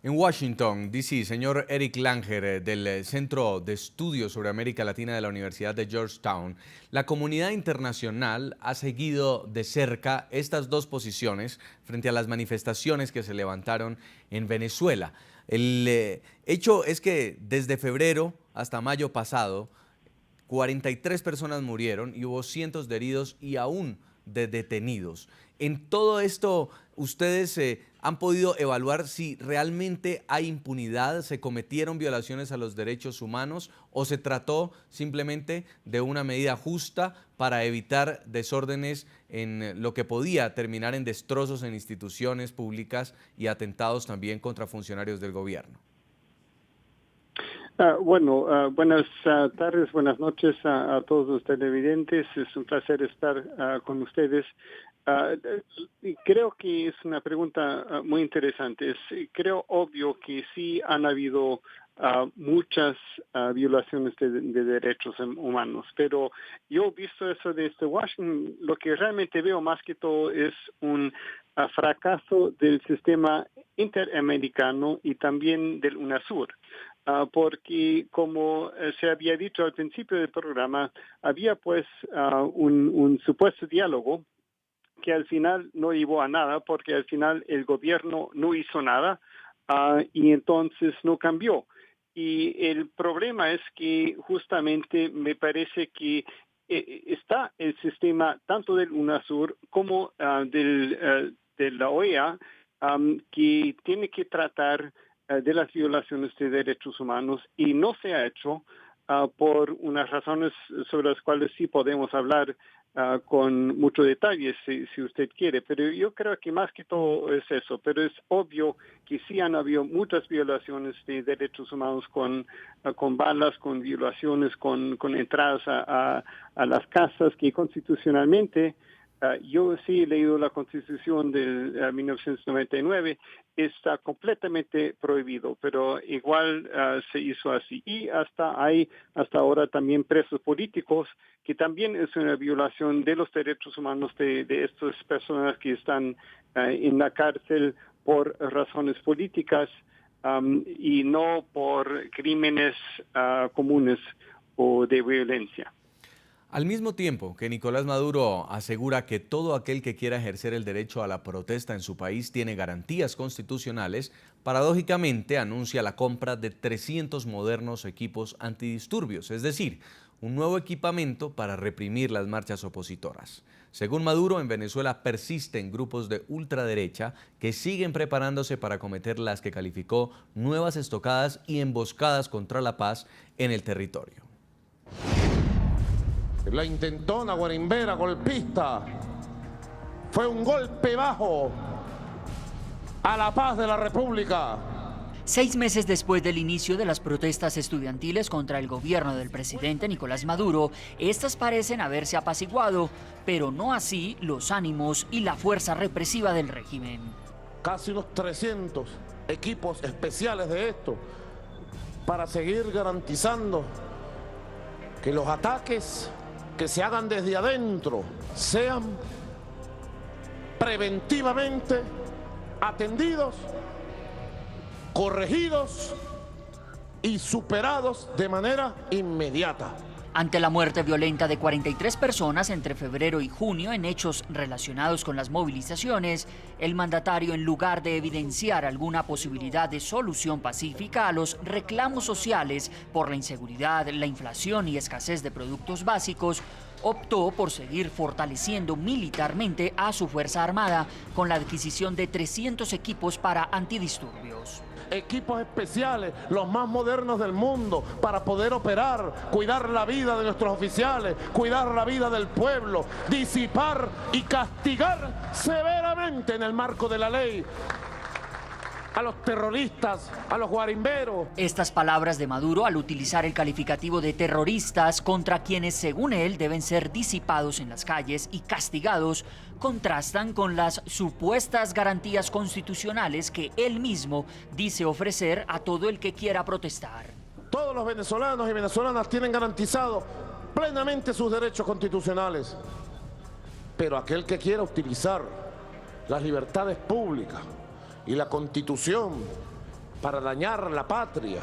En Washington, D.C., señor Eric Langer, del Centro de Estudios sobre América Latina de la Universidad de Georgetown, la comunidad internacional ha seguido de cerca estas dos posiciones frente a las manifestaciones que se levantaron en Venezuela. El hecho es que desde febrero hasta mayo pasado, 43 personas murieron y hubo cientos de heridos y aún de detenidos. En todo esto, ustedes han podido evaluar si realmente hay impunidad, se cometieron violaciones a los derechos humanos o se trató simplemente de una medida justa para evitar desórdenes en lo que podía terminar en destrozos en instituciones públicas y atentados también contra funcionarios del gobierno. Buenas tardes, buenas noches a todos los televidentes. Es un placer estar con ustedes. Y creo que es una pregunta muy interesante. Creo obvio que sí han habido muchas violaciones de derechos humanos, pero yo visto eso desde Washington, lo que realmente veo más que todo es un fracaso del sistema interamericano y también del UNASUR. Porque como se había dicho al principio del programa, había pues un supuesto diálogo que al final no llevó a nada, porque al final el gobierno no hizo nada y entonces no cambió. Y el problema es que justamente me parece que está el sistema tanto del UNASUR como de la OEA que tiene que tratar de las violaciones de derechos humanos y no se ha hecho por unas razones sobre las cuales sí podemos hablar con mucho detalle si usted quiere, pero yo creo que más que todo es eso, pero es obvio que sí han habido muchas violaciones de derechos humanos con balas, con violaciones, con entradas a las casas que constitucionalmente yo sí he leído la Constitución de 1999, está completamente prohibido, pero igual se hizo así. Y hasta ahora también presos políticos, que también es una violación de los derechos humanos de estas personas que están en la cárcel por razones políticas y no por crímenes comunes o de violencia. Al mismo tiempo que Nicolás Maduro asegura que todo aquel que quiera ejercer el derecho a la protesta en su país tiene garantías constitucionales, paradójicamente anuncia la compra de 300 modernos equipos antidisturbios, es decir, un nuevo equipamiento para reprimir las marchas opositoras. Según Maduro, en Venezuela persisten grupos de ultraderecha que siguen preparándose para cometer las que calificó nuevas estocadas y emboscadas contra la paz en el territorio. La intentona guarimbera golpista fue un golpe bajo a la paz de la República. 6 meses después del inicio de las protestas estudiantiles contra el gobierno del presidente Nicolás Maduro, estas parecen haberse apaciguado, pero no así los ánimos y la fuerza represiva del régimen. Casi unos 300 equipos especiales de esto para seguir garantizando que los ataques que se hagan desde adentro sean preventivamente atendidos, corregidos y superados de manera inmediata. Ante la muerte violenta de 43 personas entre febrero y junio en hechos relacionados con las movilizaciones, el mandatario, en lugar de evidenciar alguna posibilidad de solución pacífica a los reclamos sociales por la inseguridad, la inflación y escasez de productos básicos, optó por seguir fortaleciendo militarmente a su Fuerza Armada con la adquisición de 300 equipos para antidisturbios. Equipos especiales, los más modernos del mundo, para poder operar, cuidar la vida de nuestros oficiales, cuidar la vida del pueblo, disipar y castigar severamente en el marco de la ley a los terroristas, a los guarimberos. Estas palabras de Maduro, al utilizar el calificativo de terroristas contra quienes, según él, deben ser disipados en las calles y castigados, contrastan con las supuestas garantías constitucionales que él mismo dice ofrecer a todo el que quiera protestar. Todos los venezolanos y venezolanas tienen garantizado plenamente sus derechos constitucionales, pero aquel que quiera utilizar las libertades públicas y la Constitución para dañar la patria,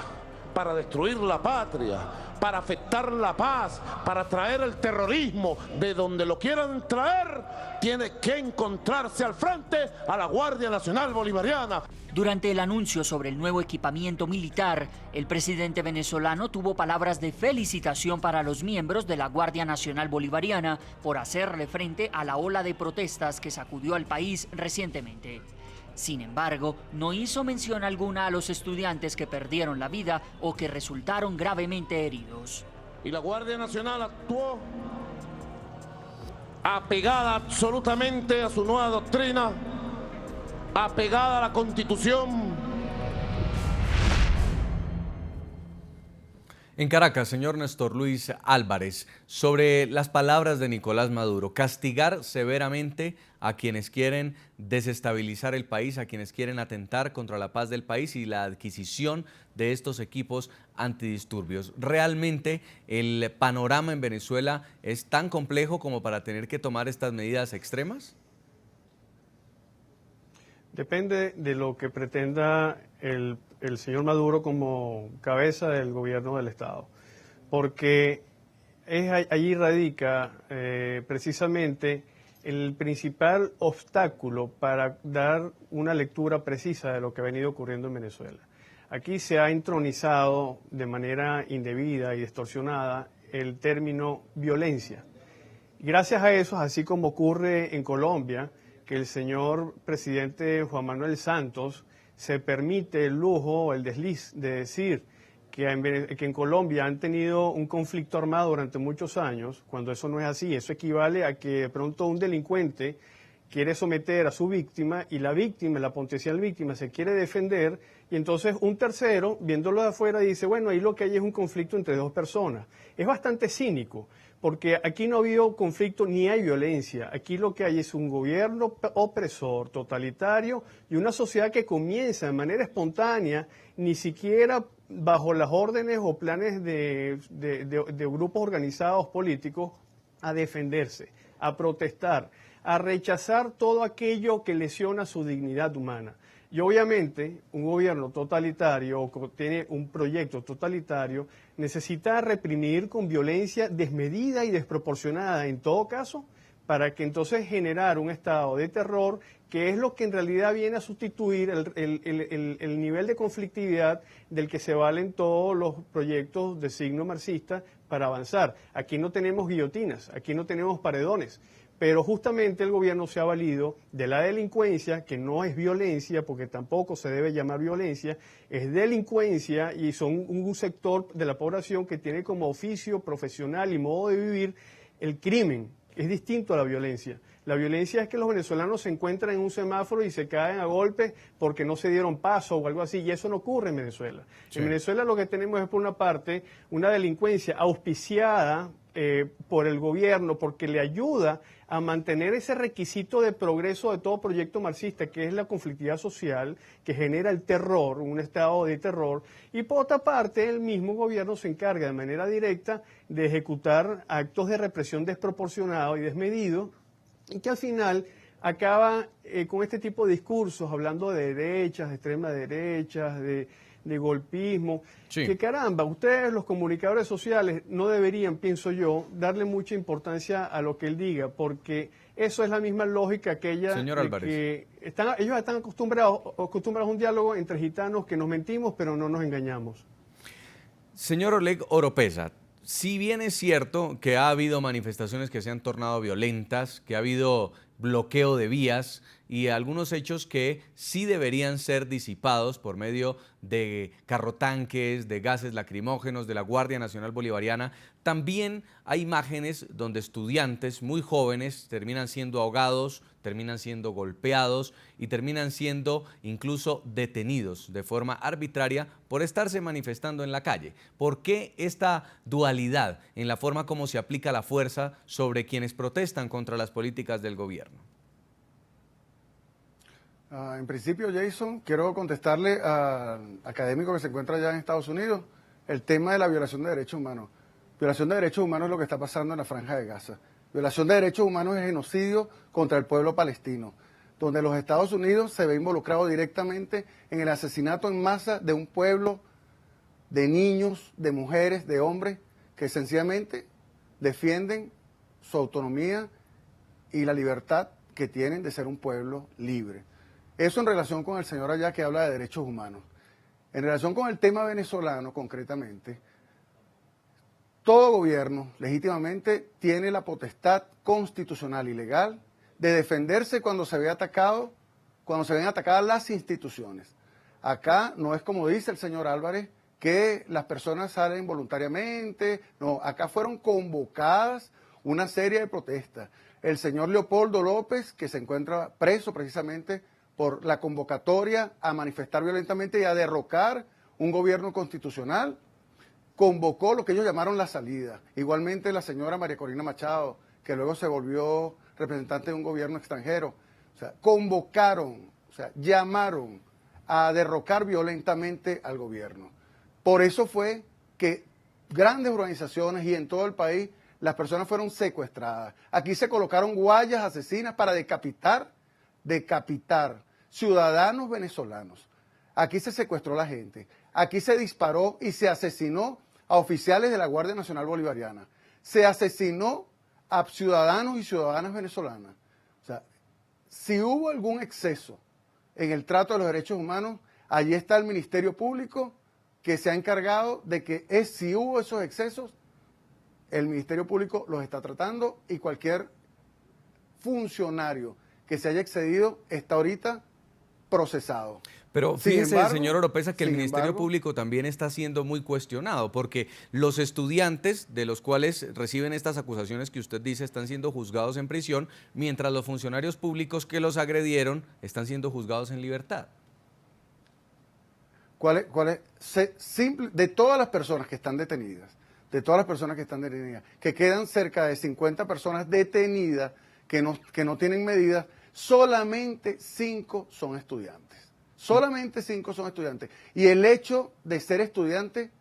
para destruir la patria, para afectar la paz, para traer el terrorismo de donde lo quieran traer, tiene que encontrarse al frente a la Guardia Nacional Bolivariana. Durante el anuncio sobre el nuevo equipamiento militar, el presidente venezolano tuvo palabras de felicitación para los miembros de la Guardia Nacional Bolivariana por hacerle frente a la ola de protestas que sacudió al país recientemente. Sin embargo, no hizo mención alguna a los estudiantes que perdieron la vida o que resultaron gravemente heridos. Y la Guardia Nacional actuó apegada absolutamente a su nueva doctrina, apegada a la Constitución. En Caracas, señor Néstor Luis Álvarez, sobre las palabras de Nicolás Maduro, castigar severamente a quienes quieren desestabilizar el país, a quienes quieren atentar contra la paz del país y la adquisición de estos equipos antidisturbios. ¿Realmente el panorama en Venezuela es tan complejo como para tener que tomar estas medidas extremas? Depende de lo que pretenda el señor Maduro como cabeza del gobierno del Estado, porque allí radica precisamente el principal obstáculo para dar una lectura precisa de lo que ha venido ocurriendo en Venezuela. Aquí se ha entronizado de manera indebida y distorsionada el término violencia. Gracias a eso, así como ocurre en Colombia, que el señor presidente Juan Manuel Santos se permite el lujo, el desliz de decir que en Colombia han tenido un conflicto armado durante muchos años, cuando eso no es así. Eso equivale a que de pronto un delincuente quiere someter a su víctima y la víctima, la potencial víctima, se quiere defender y entonces un tercero, viéndolo de afuera, dice, bueno, ahí lo que hay es un conflicto entre dos personas. Es bastante cínico, porque aquí no ha habido conflicto ni hay violencia. Aquí lo que hay es un gobierno opresor, totalitario, y una sociedad que comienza de manera espontánea, ni siquiera bajo las órdenes o planes de grupos organizados políticos, a defenderse, a protestar, a rechazar todo aquello que lesiona su dignidad humana. Y obviamente un gobierno totalitario o que tiene un proyecto totalitario necesita reprimir con violencia desmedida y desproporcionada en todo caso para que entonces generar un estado de terror que es lo que en realidad viene a sustituir el nivel de conflictividad del que se valen todos los proyectos de signo marxista para avanzar. Aquí no tenemos guillotinas, aquí no tenemos paredones. Pero justamente el gobierno se ha valido de la delincuencia, que no es violencia, porque tampoco se debe llamar violencia, es delincuencia y son un sector de la población que tiene como oficio profesional y modo de vivir el crimen. Es distinto a la violencia. La violencia es que los venezolanos se encuentran en un semáforo y se caen a golpes porque no se dieron paso o algo así, y eso no ocurre en Venezuela. Sí. En Venezuela lo que tenemos es, por una parte, una delincuencia auspiciada por el gobierno, porque le ayuda a mantener ese requisito de progreso de todo proyecto marxista, que es la conflictividad social, que genera el terror, un estado de terror, y por otra parte el mismo gobierno se encarga de manera directa de ejecutar actos de represión desproporcionados y desmedidos, y que al final acaba con este tipo de discursos, hablando de derechas, de extremas derechas, de golpismo, sí. Que caramba, ustedes los comunicadores sociales no deberían, pienso yo, darle mucha importancia a lo que él diga, porque eso es la misma lógica aquella Señor Álvarez, que ellos están acostumbrados a un diálogo entre gitanos que nos mentimos pero no nos engañamos. Señor Oleg Oropesa, si bien es cierto que ha habido manifestaciones que se han tornado violentas, que ha habido bloqueo de vías y algunos hechos que sí deberían ser disipados por medio de carrotanques, de gases lacrimógenos, de la Guardia Nacional Bolivariana, también hay imágenes donde estudiantes muy jóvenes terminan siendo ahogados, terminan siendo golpeados y terminan siendo incluso detenidos de forma arbitraria por estarse manifestando en la calle. ¿Por qué esta dualidad en la forma como se aplica la fuerza sobre quienes protestan contra las políticas del gobierno? En principio, Jason, quiero contestarle al académico que se encuentra allá en Estados Unidos el tema de la violación de derechos humanos. Violación de derechos humanos es lo que está pasando en la Franja de Gaza. Violación de derechos humanos es genocidio contra el pueblo palestino. donde los Estados Unidos se ve involucrado directamente en el asesinato en masa de un pueblo, de niños, de mujeres, de hombres, que sencillamente defienden su autonomía y la libertad que tienen de ser un pueblo libre. Eso en relación con el señor allá que habla de derechos humanos. En relación con el tema venezolano, concretamente, todo gobierno legítimamente tiene la potestad constitucional y legal de defenderse cuando se ve atacado, cuando se ven atacadas las instituciones. Acá no es como dice el señor Álvarez, que las personas salen voluntariamente, no, acá fueron convocadas una serie de protestas. El señor Leopoldo López, que se encuentra preso precisamente por la convocatoria a manifestar violentamente y a derrocar un gobierno constitucional, convocó lo que ellos llamaron la salida. Igualmente la señora María Corina Machado, que luego se volvió representante de un gobierno extranjero, o sea, convocaron, o sea, llamaron a derrocar violentamente al gobierno. Por eso fue que grandes organizaciones y en todo el país las personas fueron secuestradas. Aquí se colocaron guayas asesinas para decapitar ciudadanos venezolanos. Aquí se secuestró la gente. Aquí se disparó y se asesinó a oficiales de la Guardia Nacional Bolivariana. Se asesinó a ciudadanos y ciudadanas venezolanas. O sea, si hubo algún exceso en el trato de los derechos humanos, allí está el Ministerio Público que se ha encargado de que si hubo esos excesos, el Ministerio Público los está tratando y cualquier funcionario que se haya excedido está ahorita procesado. Pero fíjese, señor Oropesa, que el Ministerio embargo, Público también está siendo muy cuestionado, porque los estudiantes de los cuales reciben estas acusaciones que usted dice están siendo juzgados en prisión, mientras los funcionarios públicos que los agredieron están siendo juzgados en libertad. De todas las personas que están detenidas, que quedan cerca de 50 personas detenidas que no tienen medidas, solamente 5 son estudiantes. Solamente 5 son estudiantes. Y el hecho de ser estudiante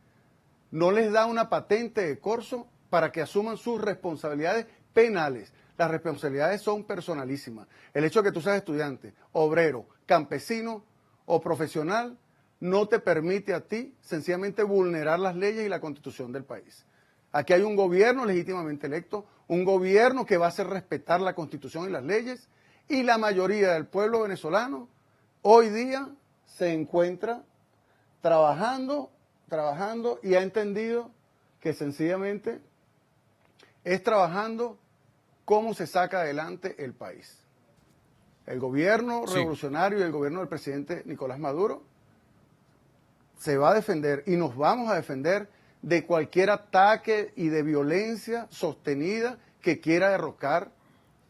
no les da una patente de corso para que asuman sus responsabilidades penales. Las responsabilidades son personalísimas. El hecho de que tú seas estudiante, obrero, campesino o profesional no te permite a ti sencillamente vulnerar las leyes y la constitución del país. Aquí hay un gobierno legítimamente electo, un gobierno que va a hacer respetar la constitución y las leyes, y la mayoría del pueblo venezolano hoy día se encuentra trabajando y ha entendido que sencillamente es trabajando cómo se saca adelante el país. El gobierno revolucionario y el gobierno del presidente Nicolás Maduro se va a defender y nos vamos a defender de cualquier ataque y de violencia sostenida que quiera derrocar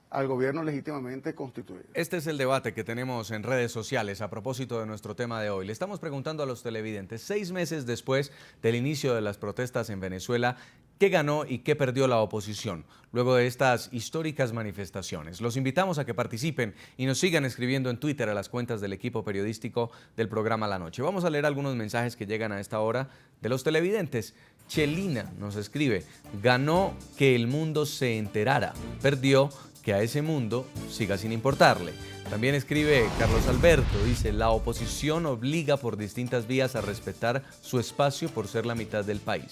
al gobierno legítimamente constituido. Este es el debate que tenemos en redes sociales a propósito de nuestro tema de hoy. Le estamos preguntando a los televidentes, 6 meses después del inicio de las protestas en Venezuela, ¿qué ganó y qué perdió la oposición luego de estas históricas manifestaciones? Los invitamos a que participen y nos sigan escribiendo en Twitter a las cuentas del equipo periodístico del programa La Noche. Vamos a leer algunos mensajes que llegan a esta hora de los televidentes. Chelina nos escribe: ganó que el mundo se enterara, perdió que a ese mundo siga sin importarle. También escribe Carlos Alberto, dice: la oposición obliga por distintas vías a respetar su espacio por ser la mitad del país.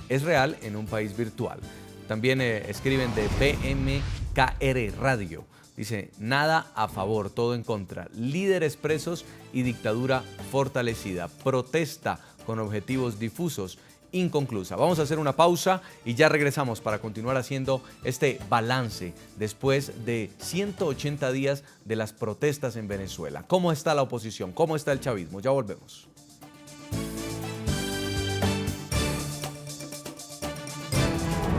Es real en un país virtual. También escriben de BMKR Radio. Dice: nada a favor, todo en contra. Líderes presos y dictadura fortalecida. Protesta con objetivos difusos, inconclusa. Vamos a hacer una pausa y ya regresamos para continuar haciendo este balance después de 180 días de las protestas en Venezuela. ¿Cómo está la oposición? ¿Cómo está el chavismo? Ya volvemos.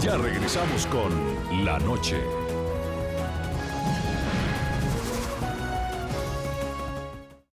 Ya regresamos con La Noche.